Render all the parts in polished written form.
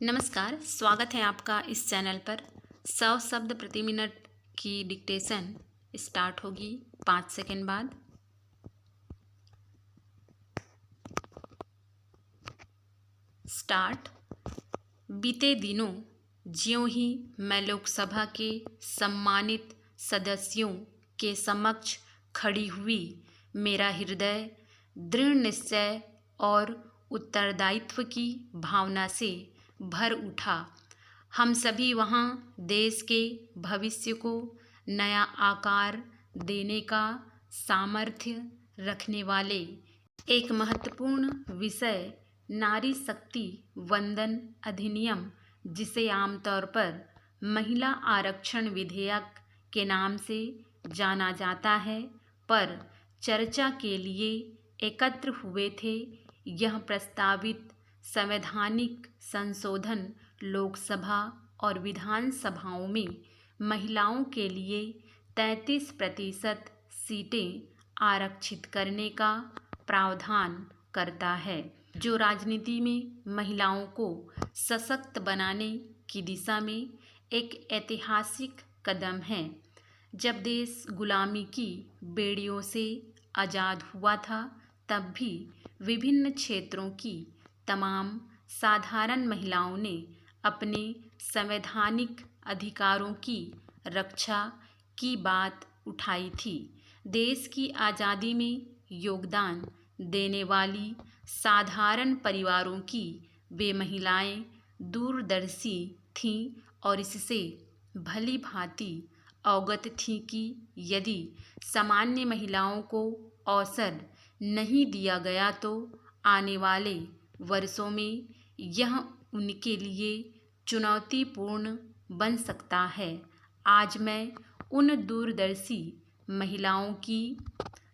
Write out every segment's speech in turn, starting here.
नमस्कार, स्वागत है आपका इस चैनल पर। 100 शब्द प्रति मिनट की डिक्टेशन स्टार्ट होगी 5 सेकंड बाद। स्टार्ट। बीते दिनों ज्यों ही मैं लोकसभा के सम्मानित सदस्यों के समक्ष खड़ी हुई, मेरा हृदय दृढ़ निश्चय और उत्तरदायित्व की भावना से भर उठा। हम सभी वहाँ देश के भविष्य को नया आकार देने का सामर्थ्य रखने वाले एक महत्वपूर्ण विषय नारी शक्ति वंदन अधिनियम, जिसे आमतौर पर महिला आरक्षण विधेयक के नाम से जाना जाता है, पर चर्चा के लिए एकत्र हुए थे। यह प्रस्तावित संवैधानिक संशोधन लोकसभा और विधानसभाओं में महिलाओं के लिए 33% सीटें आरक्षित करने का प्रावधान करता है, जो राजनीति में महिलाओं को सशक्त बनाने की दिशा में एक ऐतिहासिक कदम है। जब देश गुलामी की बेड़ियों से आज़ाद हुआ था, तब भी विभिन्न क्षेत्रों की तमाम साधारण महिलाओं ने अपने संवैधानिक अधिकारों की रक्षा की बात उठाई थी। देश की आज़ादी में योगदान देने वाली साधारण परिवारों की वे महिलाएं दूरदर्शी थीं और इससे भली भांति अवगत थीं कि यदि सामान्य महिलाओं को अवसर नहीं दिया गया तो आने वाले वर्षों में यह उनके लिए चुनौतीपूर्ण बन सकता है। आज मैं उन दूरदर्शी महिलाओं की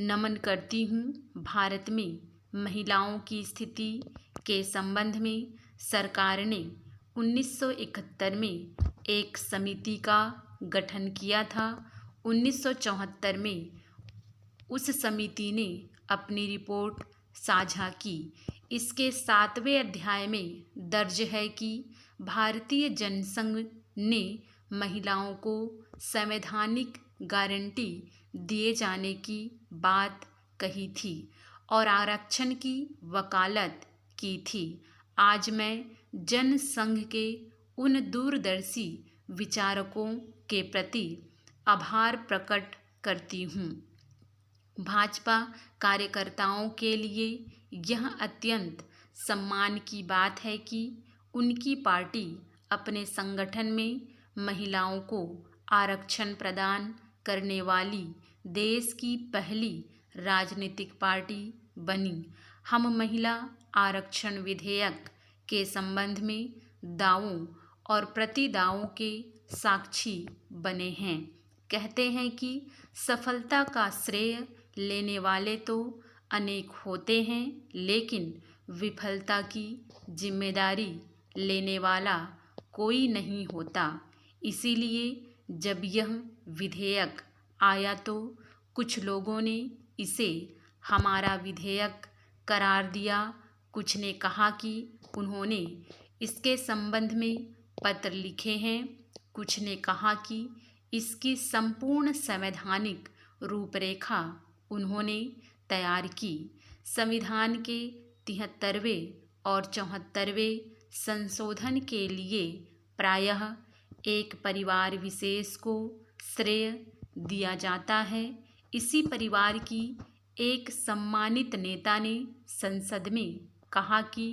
नमन करती हूँ। भारत में महिलाओं की स्थिति के संबंध में सरकार ने 1971 में एक समिति का गठन किया था। 1974 में उस समिति ने अपनी रिपोर्ट साझा की। इसके 7वें अध्याय में दर्ज है कि भारतीय जनसंघ ने महिलाओं को संवैधानिक गारंटी दिए जाने की बात कही थी और आरक्षण की वकालत की थी। आज मैं जनसंघ के उन दूरदर्शी विचारकों के प्रति आभार प्रकट करती हूँ। भाजपा कार्यकर्ताओं के लिए यह अत्यंत सम्मान की बात है कि उनकी पार्टी अपने संगठन में महिलाओं को आरक्षण प्रदान करने वाली देश की पहली राजनीतिक पार्टी बनी। हम महिला आरक्षण विधेयक के संबंध में दावों और प्रतिदावों के साक्षी बने हैं। कहते हैं कि सफलता का श्रेय लेने वाले तो अनेक होते हैं, लेकिन विफलता की जिम्मेदारी लेने वाला कोई नहीं होता। इसीलिए जब यह विधेयक आया तो कुछ लोगों ने इसे हमारा विधेयक करार दिया। कुछ ने कहा कि उन्होंने इसके संबंध में पत्र लिखे हैं। कुछ ने कहा कि इसकी संपूर्ण संवैधानिक रूपरेखा उन्होंने तैयार की। संविधान के 73वें और 74वें संशोधन के लिए प्रायः एक परिवार विशेष को श्रेय दिया जाता है। इसी परिवार की एक सम्मानित नेता ने संसद में कहा कि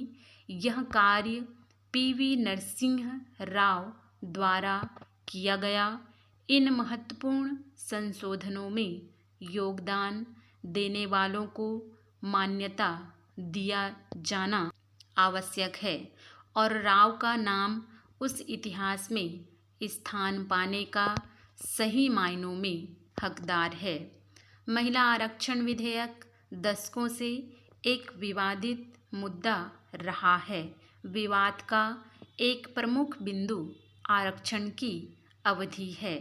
यह कार्य पीवी नरसिंह राव द्वारा किया गया। इन महत्वपूर्ण संशोधनों में योगदान देने वालों को मान्यता दिया जाना आवश्यक है और राव का नाम उस इतिहास में स्थान पाने का सही मायनों में हकदार है। महिला आरक्षण विधेयक दशकों से एक विवादित मुद्दा रहा है। विवाद का एक प्रमुख बिंदु आरक्षण की अवधि है।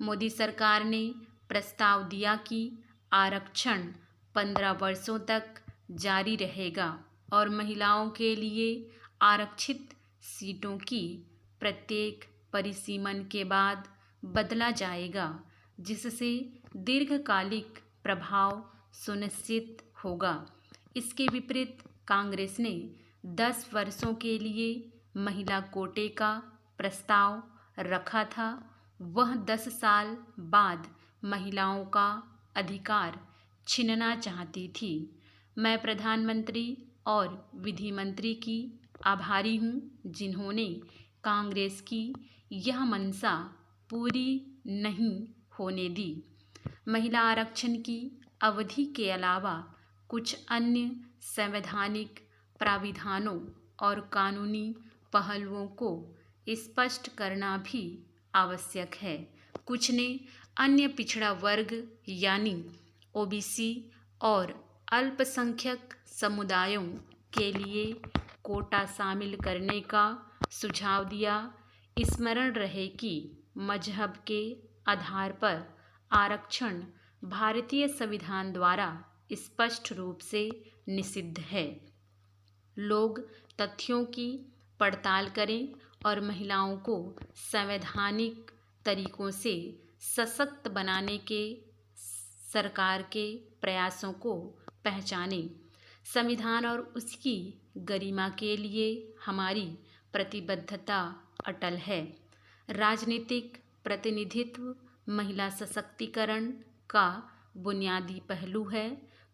मोदी सरकार ने प्रस्ताव दिया कि आरक्षण 15 वर्षों तक जारी रहेगा और महिलाओं के लिए आरक्षित सीटों की प्रत्येक परिसीमन के बाद बदला जाएगा, जिससे दीर्घकालिक प्रभाव सुनिश्चित होगा। इसके विपरीत कांग्रेस ने 10 वर्षों के लिए महिला कोटे का प्रस्ताव रखा था। वह 10 साल बाद महिलाओं का अधिकार छीनना चाहती थी। मैं प्रधानमंत्री और विधि मंत्री की आभारी हूँ, जिन्होंने कांग्रेस की यह मंशा पूरी नहीं होने दी। महिला आरक्षण की अवधि के अलावा कुछ अन्य संवैधानिक प्राविधानों और कानूनी पहलुओं को स्पष्ट करना भी आवश्यक है। कुछ ने अन्य पिछड़ा वर्ग यानी ओबीसी और अल्पसंख्यक समुदायों के लिए कोटा शामिल करने का सुझाव दिया। स्मरण रहे कि मजहब के आधार पर आरक्षण भारतीय संविधान द्वारा स्पष्ट रूप से निषिद्ध है। लोग तथ्यों की पड़ताल करें और महिलाओं को संवैधानिक तरीकों से सशक्त बनाने के सरकार के प्रयासों को पहचानें। संविधान और उसकी गरिमा के लिए हमारी प्रतिबद्धता अटल है। राजनीतिक प्रतिनिधित्व महिला सशक्तिकरण का बुनियादी पहलू है।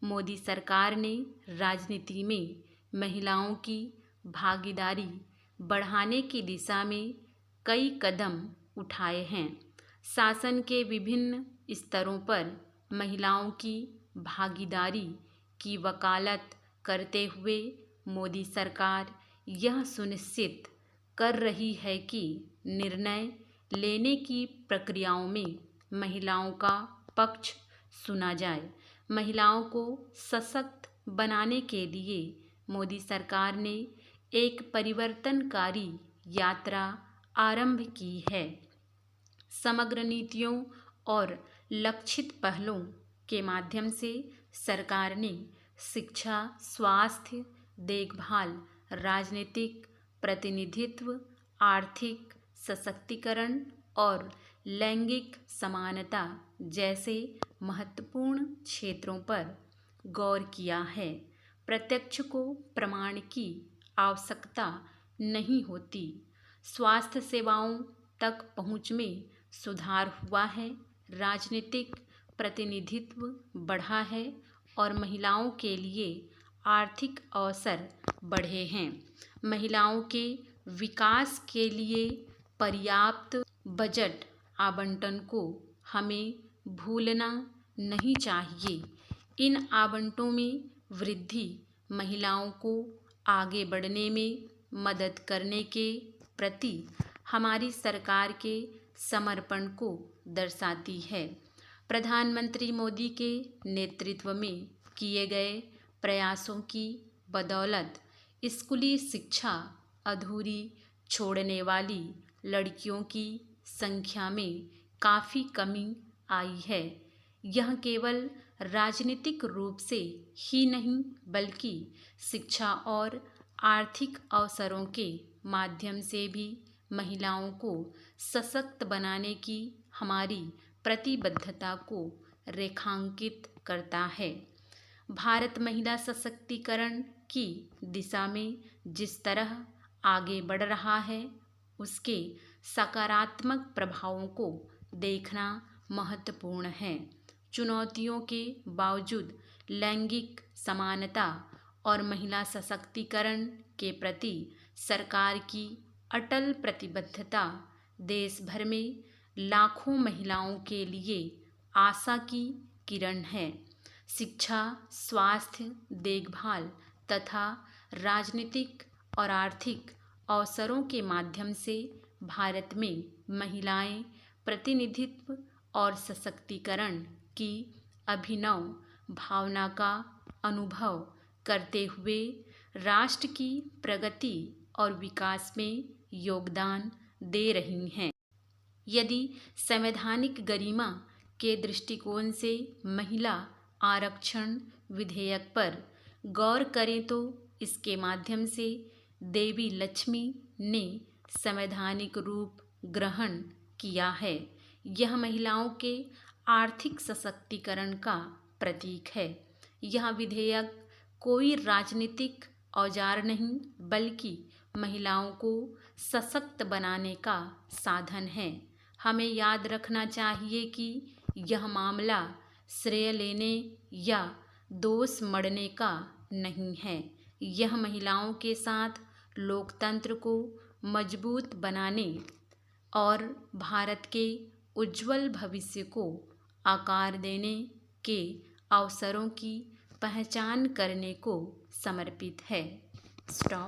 मोदी सरकार ने राजनीति में महिलाओं की भागीदारी बढ़ाने की दिशा में कई कदम उठाए हैं। शासन के विभिन्न स्तरों पर महिलाओं की भागीदारी की वकालत करते हुए मोदी सरकार यह सुनिश्चित कर रही है कि निर्णय लेने की प्रक्रियाओं में महिलाओं का पक्ष सुना जाए। महिलाओं को सशक्त बनाने के लिए मोदी सरकार ने एक परिवर्तनकारी यात्रा आरंभ की है। समग्र नीतियों और लक्षित पहलों के माध्यम से सरकार ने शिक्षा, स्वास्थ्य देखभाल, राजनीतिक प्रतिनिधित्व, आर्थिक सशक्तिकरण और लैंगिक समानता जैसे महत्वपूर्ण क्षेत्रों पर गौर किया है। प्रत्यक्ष को प्रमाण की आवश्यकता नहीं होती। स्वास्थ्य सेवाओं तक पहुँच में सुधार हुआ है, राजनीतिक प्रतिनिधित्व बढ़ा है और महिलाओं के लिए आर्थिक अवसर बढ़े हैं। महिलाओं के विकास के लिए पर्याप्त बजट आवंटन को हमें भूलना नहीं चाहिए। इन आवंटों में वृद्धि महिलाओं को आगे बढ़ने में मदद करने के प्रति हमारी सरकार के समर्पण को दर्शाती है। प्रधानमंत्री मोदी के नेतृत्व में किए गए प्रयासों की बदौलत स्कूली शिक्षा अधूरी छोड़ने वाली लड़कियों की संख्या में काफ़ी कमी आई है। यह केवल राजनीतिक रूप से ही नहीं बल्कि शिक्षा और आर्थिक अवसरों के माध्यम से भी महिलाओं को सशक्त बनाने की हमारी प्रतिबद्धता को रेखांकित करता है। भारत महिला सशक्तिकरण की दिशा में जिस तरह आगे बढ़ रहा है, उसके सकारात्मक प्रभावों को देखना महत्वपूर्ण है। चुनौतियों के बावजूद लैंगिक समानता और महिला सशक्तिकरण के प्रति सरकार की अटल प्रतिबद्धता देश भर में लाखों महिलाओं के लिए आशा की किरण है। शिक्षा, स्वास्थ्य देखभाल तथा राजनीतिक और आर्थिक अवसरों के माध्यम से भारत में महिलाएं प्रतिनिधित्व और सशक्तिकरण की अभिनव भावना का अनुभव करते हुए राष्ट्र की प्रगति और विकास में योगदान दे रही हैं। यदि संवैधानिक गरिमा के दृष्टिकोण से महिला आरक्षण विधेयक पर गौर करें तो इसके माध्यम से देवी लक्ष्मी ने संवैधानिक रूप ग्रहण किया है। यह महिलाओं के आर्थिक सशक्तिकरण का प्रतीक है। यह विधेयक कोई राजनीतिक औजार नहीं बल्कि महिलाओं को सशक्त बनाने का साधन है। हमें याद रखना चाहिए कि यह मामला श्रेय लेने या दोष मढ़ने का नहीं है। यह महिलाओं के साथ लोकतंत्र को मजबूत बनाने और भारत के उज्जवल भविष्य को आकार देने के अवसरों की पहचान करने को समर्पित है। स्टॉप।